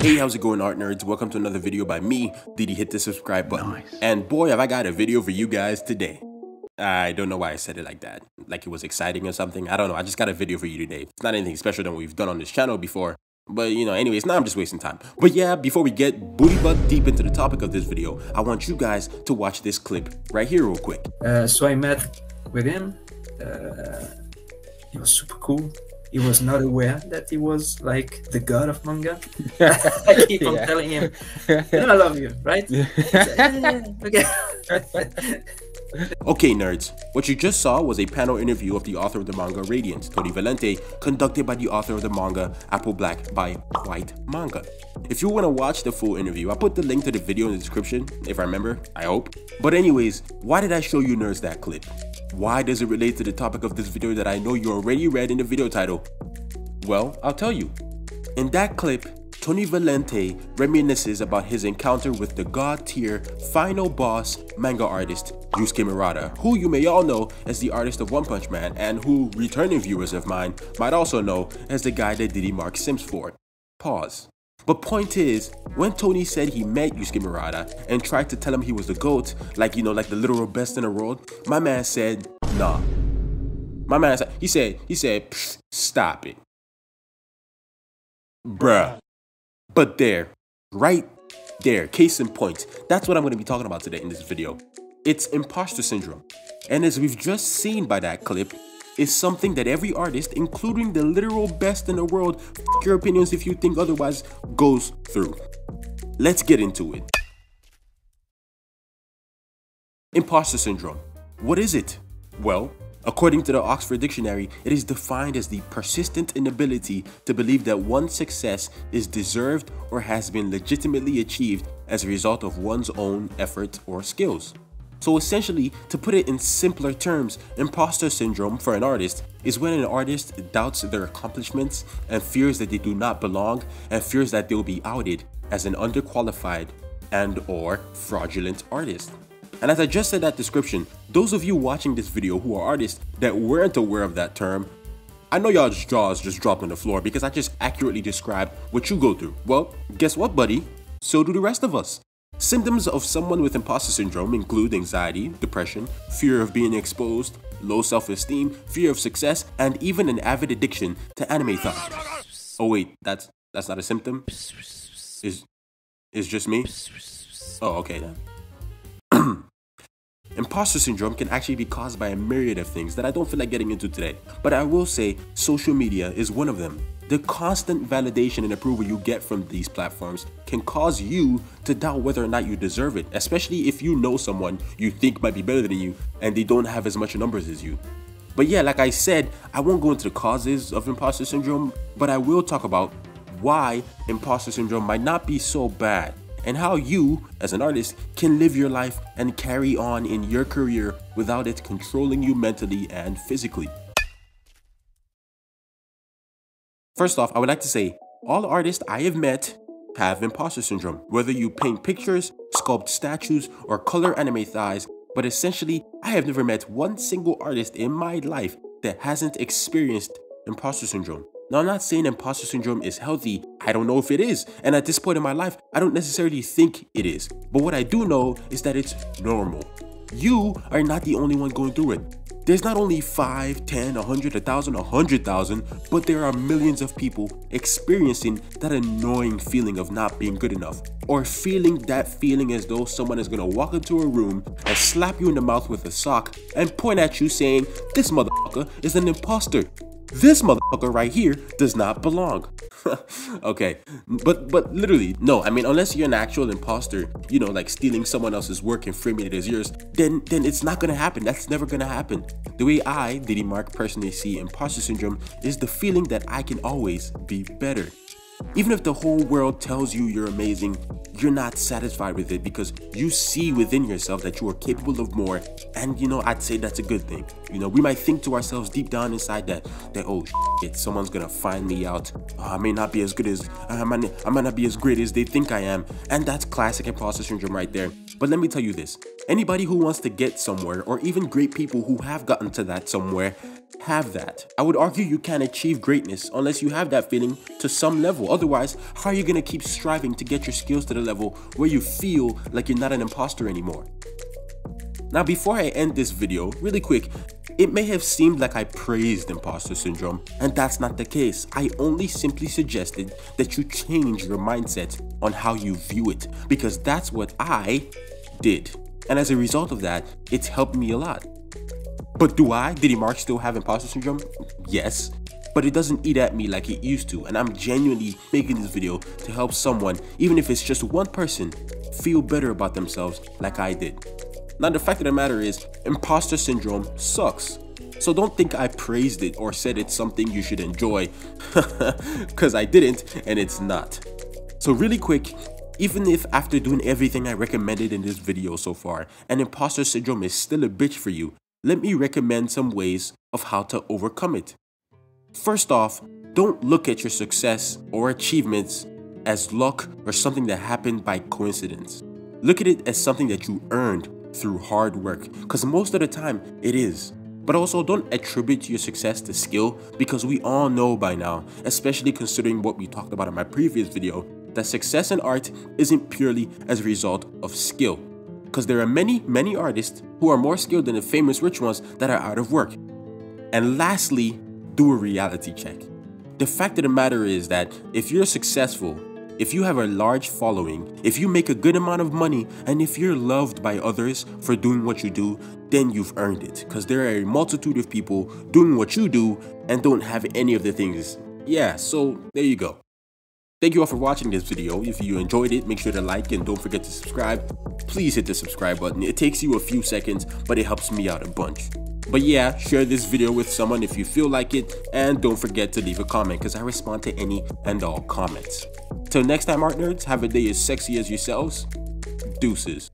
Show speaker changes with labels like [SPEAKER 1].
[SPEAKER 1] Hey, how's it going, art nerds? Welcome to another video by me. Did you hit the subscribe button? Nice. And boy, have I got a video for you guys today. I don't know why I said it like that. Like it was exciting or something. I don't know. I just got a video for you today. It's not anything special than what we've done on this channel before. But, you know, anyways, now I'm just wasting time. But yeah, before we get booty butt deep into the topic of this video, I want you guys to watch this clip right here real quick.
[SPEAKER 2] So I met with him. He was super cool. He was not aware that he was like the god of manga. I keep on telling him, I love you, right? Okay.
[SPEAKER 1] Okay, nerds, what you just saw was a panel interview of the author of the manga Radiant, Tony Valente, conducted by the author of the manga Apple Black by Whyt Manga. If you want to watch the full interview, I'll put the link to the video in the description, if I remember, I hope. But anyways, why did I show you nerds that clip? Why does it relate to the topic of this video that I know you already read in the video title? Well, I'll tell you. In that clip, Tony Valente reminisces about his encounter with the god-tier final boss manga artist Yusuke Murata, who you may all know as the artist of One Punch Man and who returning viewers of mine might also know as the guy that Diddy marked Sims for. Pause. But point is, when Tony said he met Yusuke Murata and tried to tell him he was the GOAT, like, you know, like the literal best in the world, my man said, nah. My man said, he said, stop it. Bruh. But there, right there, case in point, that's what I'm going to be talking about today in this video. It's imposter syndrome. And as we've just seen by that clip, is something that every artist, including the literal best in the world, f your opinions if you think otherwise, goes through. Let's get into it. Imposter syndrome. What is it? Well, according to the Oxford Dictionary, it is defined as the persistent inability to believe that one's success is deserved or has been legitimately achieved as a result of one's own effort or skills. So essentially, to put it in simpler terms, imposter syndrome for an artist is when an artist doubts their accomplishments and fears that they do not belong and fears that they'll be outed as an underqualified and/or fraudulent artist. And as I just said that description, those of you watching this video who are artists that weren't aware of that term, I know y'all's jaws just dropped on the floor because I just accurately described what you go through. Well, guess what, buddy? So do the rest of us. Symptoms of someone with imposter syndrome include anxiety, depression, fear of being exposed, low self-esteem, fear of success, and even an avid addiction to anime thought. Oh wait, that's not a symptom? Is just me? Oh, okay then. Imposter syndrome can actually be caused by a myriad of things that I don't feel like getting into today, but I will say social media is one of them. The constant validation and approval you get from these platforms can cause you to doubt whether or not you deserve it, especially if you know someone you think might be better than you and they don't have as much numbers as you. But yeah, like I said, I won't go into the causes of imposter syndrome, but I will talk about why imposter syndrome might not be so bad and how you, as an artist, can live your life and carry on in your career without it controlling you mentally and physically. First off, I would like to say, all artists I have met have imposter syndrome, whether you paint pictures, sculpt statues, or color anime thighs, but essentially, I have never met one single artist in my life that hasn't experienced imposter syndrome. Now, I'm not saying imposter syndrome is healthy, I don't know if it is, and at this point in my life, I don't necessarily think it is, but what I do know is that it's normal. You are not the only one going through it. There's not only 5, 10, 100, 1,000, 100,000, but there are millions of people experiencing that annoying feeling of not being good enough, or feeling that feeling as though someone is gonna walk into a room and slap you in the mouth with a sock and point at you saying, "This motherfucker is an imposter. This motherfucker right here does not belong." Okay, but literally, no, I mean, unless you're an actual imposter, you know, like stealing someone else's work and framing it as yours, then it's not gonna happen. That's never gonna happen. The way I, Diddy Mark, personally see imposter syndrome is the feeling that I can always be better. Even if the whole world tells you you're amazing, you're not satisfied with it because you see within yourself that you are capable of more, and you know, I'd say that's a good thing. You know, we might think to ourselves deep down inside that oh shit, someone's gonna find me out. I may not be as good as, I might not be as great as they think I am, and that's classic imposter syndrome right there. But let me tell you this, anybody who wants to get somewhere, or even great people who have gotten to that somewhere, have that. I would argue you can't achieve greatness unless you have that feeling to some level. Otherwise, how are you going to keep striving to get your skills to the level where you feel like you're not an imposter anymore? Now, before I end this video, really quick, it may have seemed like I praised imposter syndrome, and that's not the case. I only simply suggested that you change your mindset on how you view it, because that's what I did. And as a result of that, it's helped me a lot. But did Mark still have imposter syndrome? Yes, but it doesn't eat at me like it used to, and I'm genuinely making this video to help someone, even if it's just one person, feel better about themselves like I did. Now, the fact of the matter is, imposter syndrome sucks. So don't think I praised it or said it's something you should enjoy, because I didn't, and it's not. So really quick, even if after doing everything I recommended in this video so far, and imposter syndrome is still a bitch for you, let me recommend some ways of how to overcome it. First off, don't look at your success or achievements as luck or something that happened by coincidence. Look at it as something that you earned through hard work, because most of the time it is. But also, don't attribute your success to skill, because we all know by now, especially considering what we talked about in my previous video, that success in art isn't purely as a result of skill. Because there are many artists who are more skilled than the famous rich ones that are out of work. And lastly, do a reality check. The fact of the matter is that if you're successful, if you have a large following, if you make a good amount of money, and if you're loved by others for doing what you do, then you've earned it. Because there are a multitude of people doing what you do and don't have any of the things. Yeah, so there you go. Thank you all for watching this video. If you enjoyed it, make sure to like and don't forget to subscribe. Please hit the subscribe button. It takes you a few seconds, but it helps me out a bunch. But yeah, share this video with someone if you feel like it, and don't forget to leave a comment, because I respond to any and all comments. Till next time, art nerds, have a day as sexy as yourselves. Deuces.